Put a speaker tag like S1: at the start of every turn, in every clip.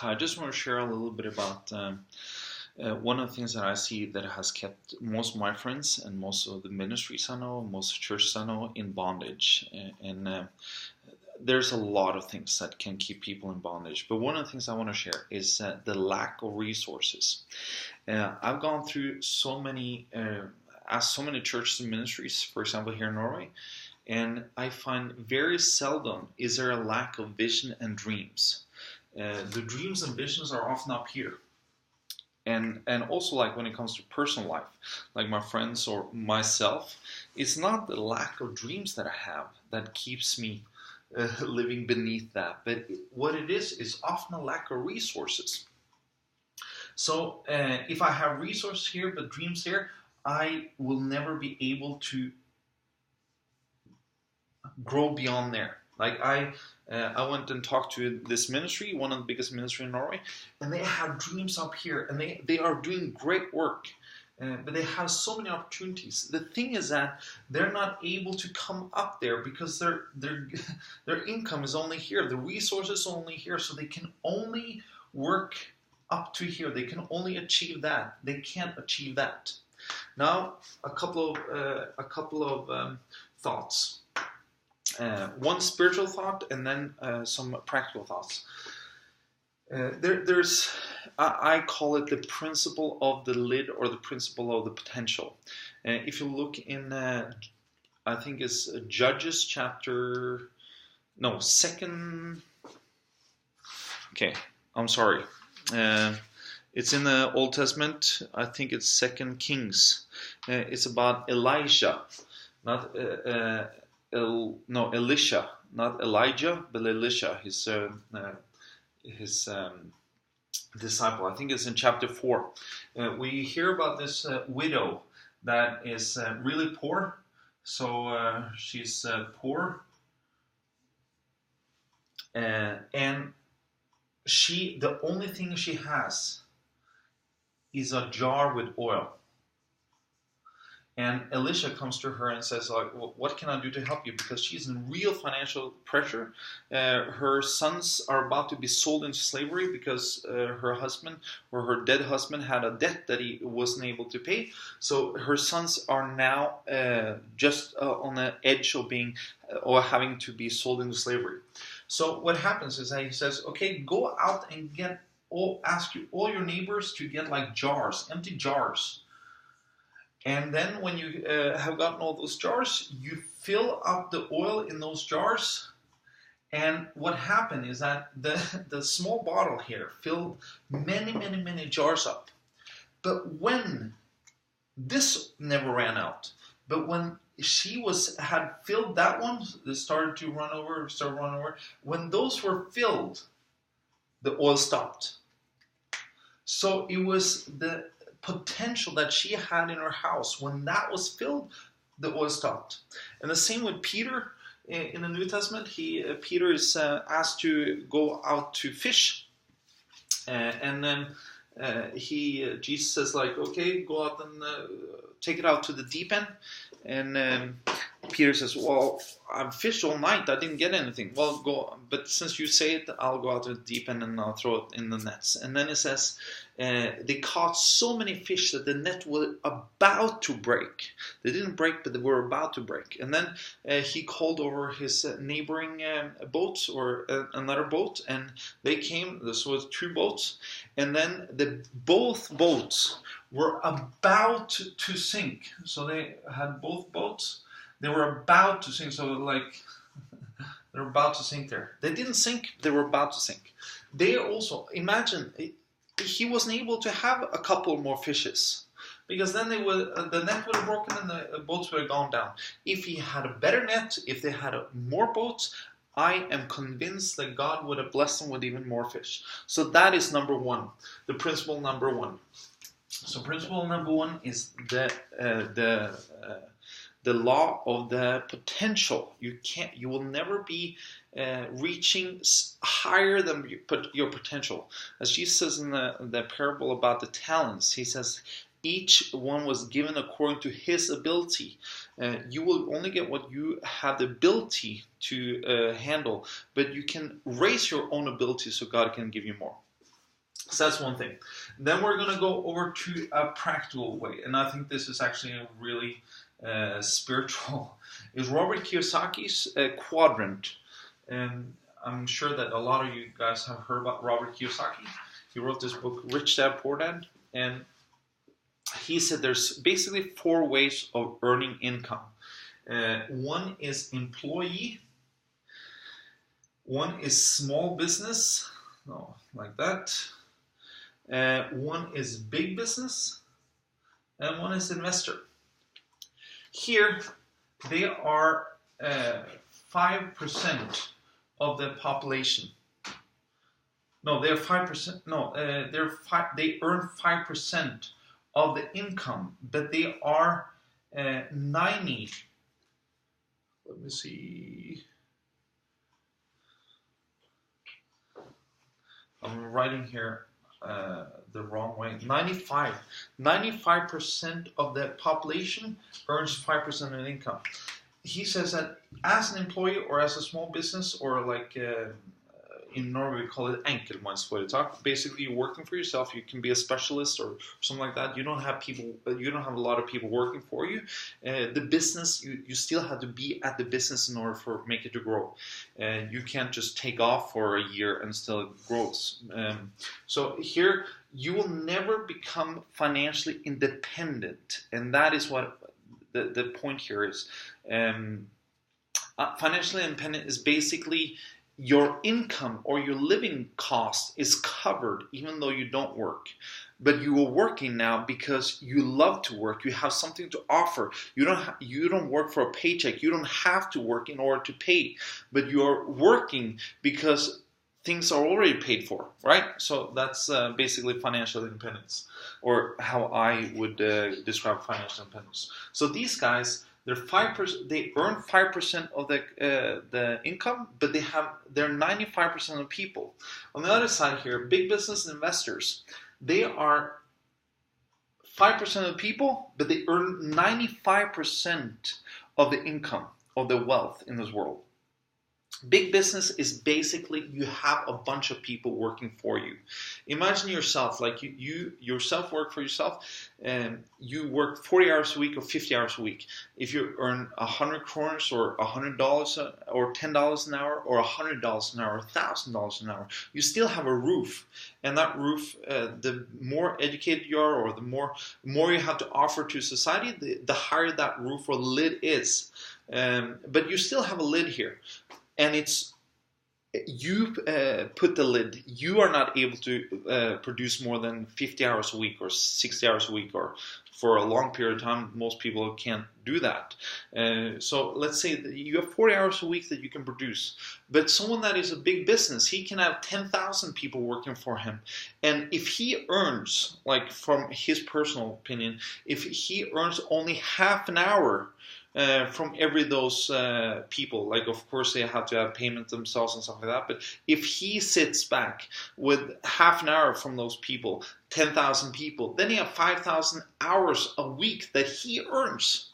S1: I just want to share a little bit about one of the things that I see that has kept most of my friends and most of the ministries I know, most churches I know in bondage. And there's a lot of things that can keep people in bondage. But one of the things I want to share is the lack of resources. I've gone through so many, asked so many churches and ministries, for example, here in Norway, and I find very seldom is there a lack of vision and dreams. The dreams and visions are often up here. And also, like when it comes to personal life, like my friends or myself, it's not the lack of dreams that I have that keeps me living beneath that. But what it is often a lack of resources. So if I have resources here but dreams here, I will never be able to grow beyond there. Like I went and talked to this ministry, one of the biggest ministries in Norway, and they have dreams up here, and they are doing great work, but they have so many opportunities. The thing is that they're not able to come up there because their income is only here, the resources are only here, so they can only work up to here. They can only achieve that. They can't achieve that. Now, a couple of thoughts. One spiritual thought and then some practical thoughts. I call it the principle of the lid or the principle of the potential. If you look in, I think it's Judges second. Okay, I'm sorry. It's in the Old Testament. I think it's Second Kings. It's about Elijah, not. Elisha, not Elijah, but Elisha, his disciple. I think it's in chapter 4. We hear about this widow that is really poor. So she's poor, and the only thing she has is a jar with oil. And Elisha comes to her and says, like, well, what can I do to help you? Because she's in real financial pressure. Her sons are about to be sold into slavery because her husband or her dead husband had a debt that he wasn't able to pay. So her sons are now just on the edge of being or having to be sold into slavery. So what happens is that he says, okay, go out and ask all your neighbors to get like jars, empty jars. And then when you have gotten all those jars, you fill up the oil in those jars. And what happened is that the small bottle here filled many jars up. But when this never ran out, but when she had filled that one, it started to run over. When those were filled, the oil stopped. So it was the potential that she had in her house. When that was filled, the oil stopped. And the same with Peter in the New Testament. Peter is asked to go out to fish, and then Jesus says, like, okay, go out and take it out to the deep end. And Peter says, well, I've fished all night, I didn't get anything. Well, go, but since you say it, I'll go out to the deep end and I'll throw it in the nets. And then it says, they caught so many fish that the net was about to break. They didn't break, but they were about to break. And then he called over his neighboring boats or another boat, and they came. This was 2 boats, and then both boats were about to sink. So they had both boats. They were about to sink. So like they were about to sink there. They didn't sink. They were about to sink. They also, imagine, he wasn't able to have a couple more fishes, because then the net would have broken and the boats would have gone down. If he had a better net, if they had more boats, I am convinced that God would have blessed them with even more fish. So that is number one, the principle number one. So principle number one is the law of the potential. You will never be reaching higher than your potential. As Jesus says in the parable about the talents, he says, each one was given according to his ability. You will only get what you have the ability to handle, but you can raise your own ability so God can give you more. So that's one thing. Then we're going to go over to a practical way, and I think this is actually a really spiritual. Is Robert Kiyosaki's quadrant, and I'm sure that a lot of you guys have heard about Robert Kiyosaki. He wrote this book, Rich Dad Poor Dad, and he said there's basically 4 ways of earning income. One is employee, one is small business, no, like that. One is big business, and one is investor. Here, they are 5% of the population. No, they're 5%. No, they earn 5% of the income, but they are 90. Let me see. I'm writing here the wrong way. 95% of the population earns 5% of income. He says that as an employee or as a small business, or like in Norway we call it enkeltmannsforetak. Basically, you're working for yourself. You can be a specialist or something like that. You don't have people. You don't have a lot of people working for you. The business, you still have to be at the business in order for make it to grow. You can't just take off for a year and still it grows. So here, you will never become financially independent, and that is what the point here is. Financially independent is basically your income or your living cost is covered even though you don't work. But you are working now because you love to work. You have something to offer. You don't work for a paycheck. You don't have to work in order to pay. But you are working because things are already paid for, right? So that's basically financial independence, or how I would describe financial independence. So these guys, they're 5%. They earn 5% of the income, but they're 95% of people. On the other side here, big business investors, they are 5% of the people, but they earn 95% of the income, of the wealth in this world. Big business is basically you have a bunch of people working for you. Imagine yourself, like you yourself work for yourself, and you work 40 hours a week or 50 hours a week. If you earn 100 kroners or $100 or $10 an hour or $100 an hour, $1,000 an hour, you still have a roof. And that roof, the more educated you are, or the more you have to offer to society, the higher that roof or lid is. But you still have a lid here. And it's you put the lid. You are not able to produce more than 50 hours a week or 60 hours a week, or for a long period of time. Most people can't do that. So let's say that you have 40 hours a week that you can produce. But someone that is a big business, he can have 10,000 people working for him. And if he earns, like from his personal opinion, if he earns only half an hour from every those people, like of course they have to have payment themselves and stuff like that, but if he sits back with half an hour from those people, 10,000 people, then he have 5,000 hours a week that he earns.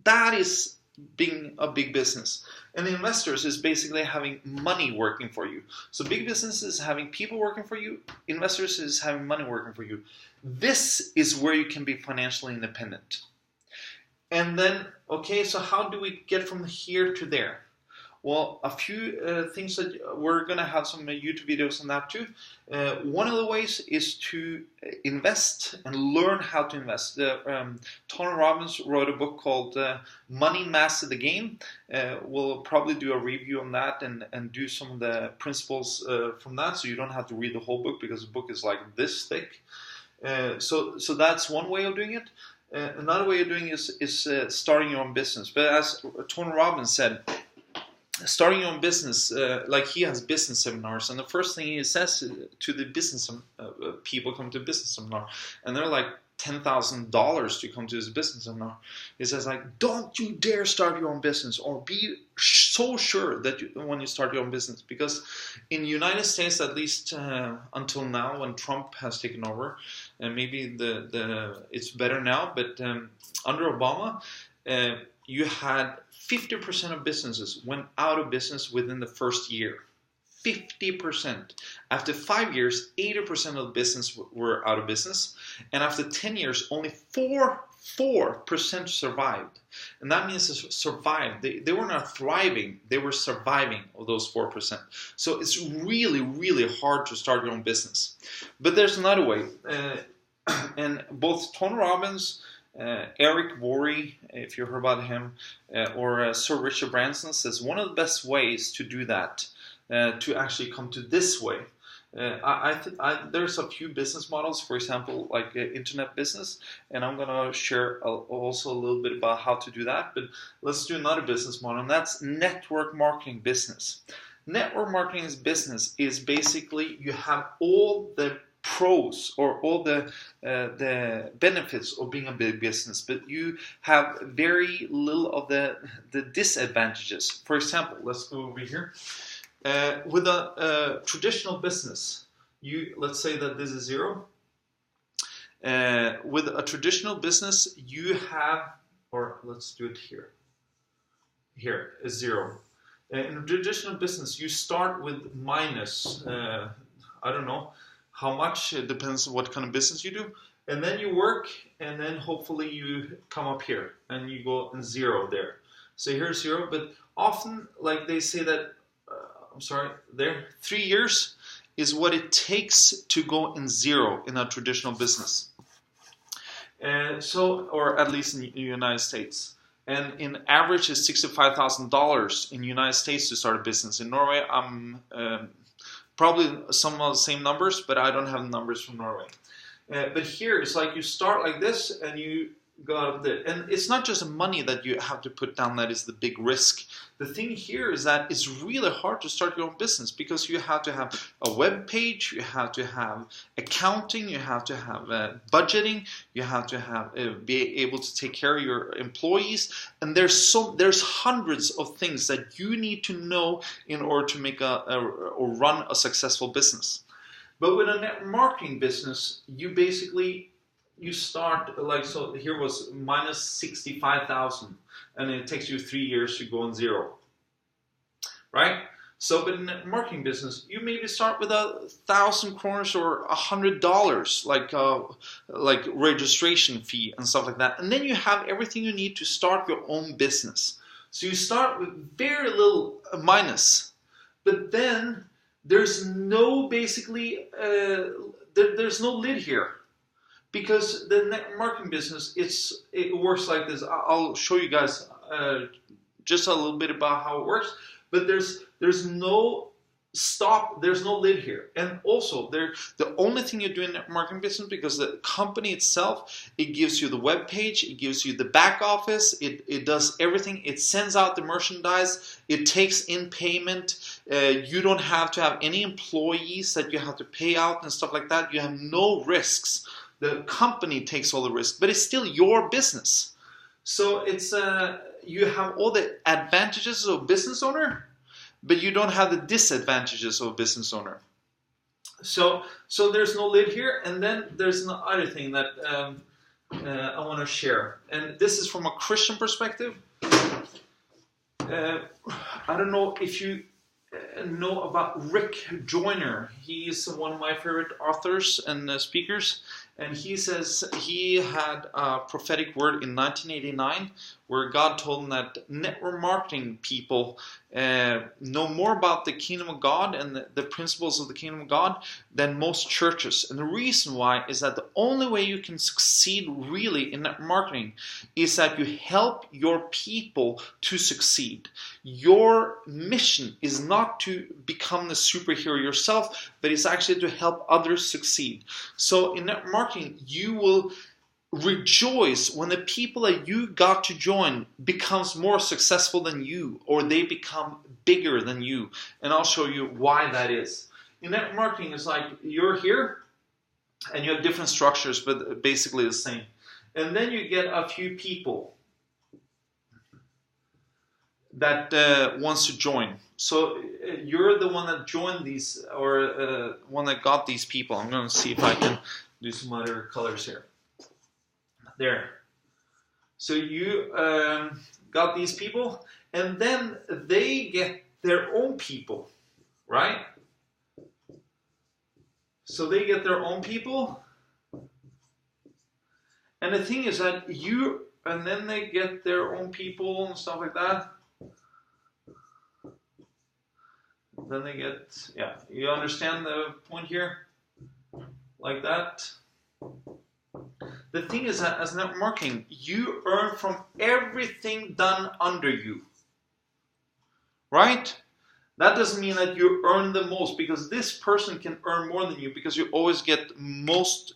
S1: That is being a big business. And the investors is basically having money working for you. So big business is having people working for you. Investors is having money working for you. This is where you can be financially independent. And then, okay, so how do we get from here to there? Well, a few things that we're going to have some YouTube videos on that too. One of the ways is to invest and learn how to invest. Tony Robbins wrote a book called Money Master the Game. We'll probably do a review on that and do some of the principles from that, so you don't have to read the whole book because the book is like this thick. So that's one way of doing it. Another way of doing it is starting your own business. But as Tony Robbins said, starting your own business, like he has business seminars, and the first thing he says to the business people come to a business seminar, and they're like $10,000 to come to his business seminar. He says, like, don't you dare start your own business, or be so sure that when you start your own business, because in the United States, at least until now, when Trump has taken over, and maybe it's better now, but under Obama, you had 50% of businesses went out of business within the first year. 50%. After 5 years, 80% of the business were out of business. And after 10 years, only 4% survived. And that means they survived. They were not thriving, they were surviving of those 4%. So it's really, really hard to start your own business. But there's another way. And both Tony Robbins, Eric Worre, if you heard about him, or Sir Richard Branson says one of the best ways to do that, to actually come to this way. There's a few business models, for example, like internet business, and I'm going to share also a little bit about how to do that. But let's do another business model, and that's network marketing business. Network marketing business is basically you have all the pros or all the benefits of being a big business, but you have very little of the disadvantages. For example, let's go over here. With a traditional business, let's say that this is 0. With a traditional business, you have, or let's do it here. Here is 0. In a traditional business, you start with minus, I don't know how much, it depends on what kind of business you do. And then you work, and then hopefully you come up here, and you go in 0 there. So here's 0, but often, like they say that, 3 years is what it takes to go in 0 in a traditional business. Or at least in the United States. And in average is $65,000 in the United States to start a business. In Norway, I'm probably some of the same numbers, but I don't have the numbers from Norway. But here, it's like you start like this, and you go up there. And it's not just money that you have to put down that is the big risk. The thing here is that it's really hard to start your own business because you have to have a web page, you have to have accounting, you have to have budgeting, you have to have be able to take care of your employees, and there's hundreds of things that you need to know in order to make or run a successful business. But with a network marketing business, you start like so. Here was minus 65,000, and it takes you 3 years to go in 0. Right? So, but in a marketing business, you maybe start with 1,000 kroners or $100, like registration fee and stuff like that, and then you have everything you need to start your own business. So you start with very little minus, but then there's no there's no lid here. Because the network marketing business, it works like this. I'll show you guys just a little bit about how it works. But there's no stop, there's no lid here. And also, the only thing you do in network marketing business, because the company itself, it gives you the web page, it gives you the back office, it does everything. It sends out the merchandise, it takes in payment. You don't have to have any employees that you have to pay out and stuff like that. You have no risks. The company takes all the risk, but it's still your business. So it's you have all the advantages of a business owner, but you don't have the disadvantages of a business owner. So there's no lid here, and then there's another thing that I want to share, and this is from a Christian perspective. I don't know if you know about Rick Joyner. He's one of my favorite authors and speakers. And he says he had a prophetic word in 1989 where God told him that network marketing people know more about the kingdom of God and the principles of the kingdom of God than most churches. And the reason why is that the only way you can succeed really in network marketing is that you help your people to succeed. Your mission is not to become the superhero yourself, but it's actually to help others succeed. So in network marketing, you will rejoice when the people that you got to join becomes more successful than you, or they become bigger than you. And I'll show you why that is. In network marketing, it's like you're here and you have different structures, but basically the same. And then you get a few people that wants to join. So you're the one that joined these, or one that got these people. I'm going to see if I can do some other colors here. There. So you got these people, and then they get their own people, right? So they get their own people. And the thing is that and then they get their own people and stuff like that. Then they get, yeah, you understand the point here? Like that. The thing is that as network marketing, you earn from everything done under you. Right? That doesn't mean that you earn the most, because this person can earn more than you, because you always get most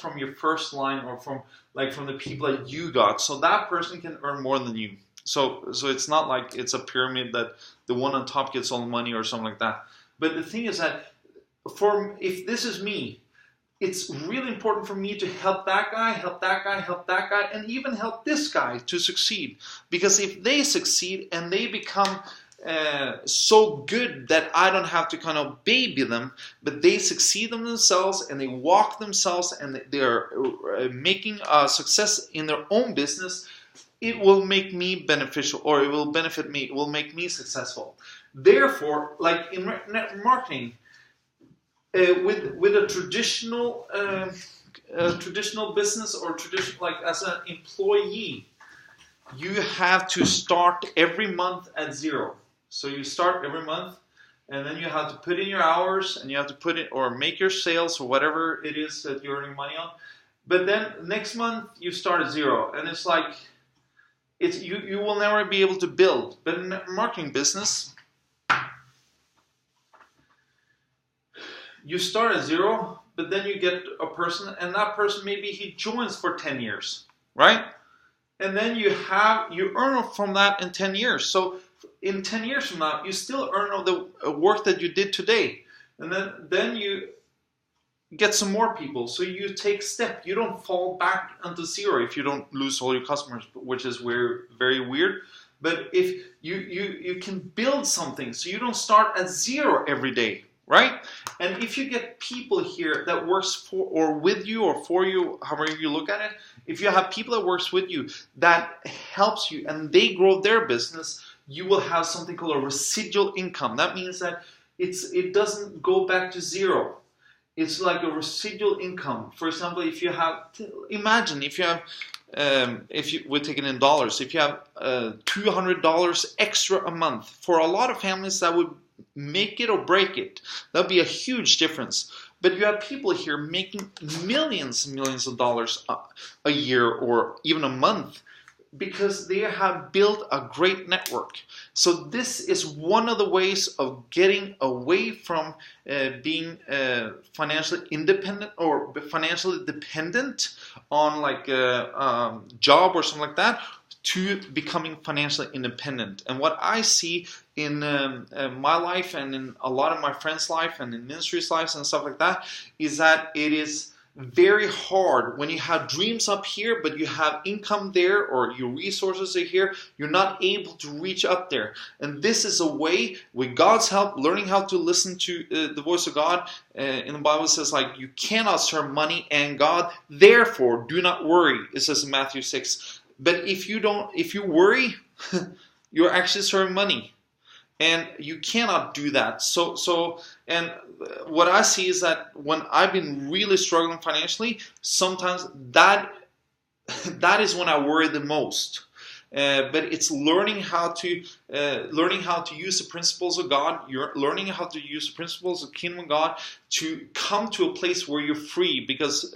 S1: from your first line, or from the people that you got. So that person can earn more than you. So it's not like it's a pyramid that the one on top gets all the money or something like that. But the thing is that if this is me, it's really important for me to help that guy, help that guy, help that guy, and even help this guy to succeed. Because if they succeed and they become so good that I don't have to kind of baby them, but they succeed themselves and they walk themselves and they're making a success in their own business, it will make me beneficial, or it will benefit me, it will make me successful. Therefore, like in network marketing, with a traditional business, or traditional, like as an employee, you have to start every month at zero. So you start every month, and then you have to put in your hours, and you have to put it, or make your sales, or whatever it is that you're earning money on. But then next month you start at zero, and it's like you will never be able to build. But in a marketing business, you start at zero, but then you get a person, and that person, maybe he joins for 10 years, right? And then you earn from that in 10 years. So in 10 years from now, you still earn all the work that you did today. And then you get some more people. So you take step. You don't fall back into zero if you don't lose all your customers, which is very weird. But if you can build something, so you don't start at zero every day, right? And if you get people here that works for or with you or for you, however you look at it, if you have people that works with you that helps you and they grow their business, you will have something called a residual income. That means that it doesn't go back to zero. It's like a residual income. For example, if you have, imagine if you have, we're taking in dollars, if you have $200 extra a month, for a lot of families that would make it or break it. That would be a huge difference. But you have people here making millions and millions of dollars a year or even a month, because they have built a great network. So this is one of the ways of getting away from being financially independent or financially dependent on like a job or something like that, to becoming financially independent. And what I see in my life and in a lot of my friends' life and in ministry's lives and stuff like that, is that it is very hard when you have dreams up here, but you have income there, or your resources are here, you're not able to reach up there. And this is a way, with God's help, learning how to listen to the voice of God. In the Bible it says, like, you cannot serve money and God, therefore do not worry. It says in Matthew 6. But if you worry, you're actually serving money. And you cannot do that. And what I see is that when I've been really struggling financially, sometimes that is when I worry the most. But it's learning how to use the principles of God. You're learning how to use the principles of the kingdom of God to come to a place where you're free. Because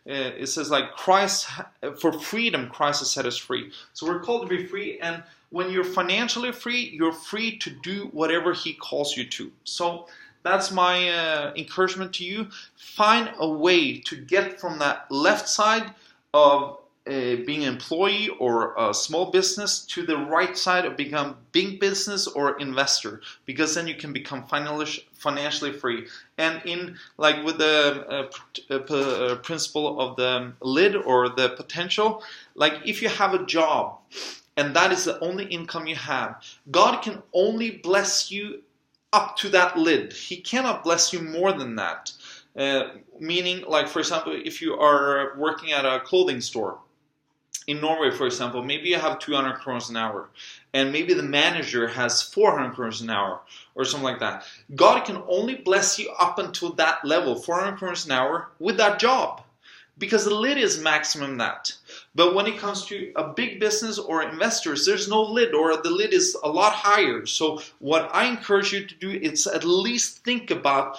S1: it says, like, Christ, for freedom, Christ has set us free. So we're called to be free, and when you're financially free, you're free to do whatever He calls you to. So that's my encouragement to you. Find a way to get from that left side of being an employee or a small business to the right side of become big business or investor, because then you can become financially free. And in, like, with the principle of the lid or the potential, like, if you have a job and that is the only income you have, God can only bless you up to that lid. He cannot bless you more than that. Meaning, like, for example, if you are working at a clothing store, in Norway, for example, maybe you have 200 kroner an hour, and maybe the manager has 400 kroner an hour, or something like that. God can only bless you up until that level, 400 kroner an hour, with that job, because the lid is maximum that. But when it comes to a big business or investors, there's no lid, or the lid is a lot higher. So what I encourage you to do is at least think about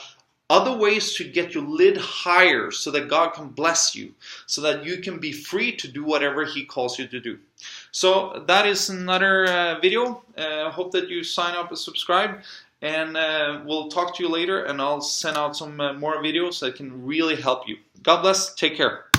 S1: other ways to get your lid higher so that God can bless you, so that you can be free to do whatever He calls you to do. So that is another video. Hope that you sign up and subscribe, and we'll talk to you later, and I'll send out some more videos that can really help you. God bless. Take care.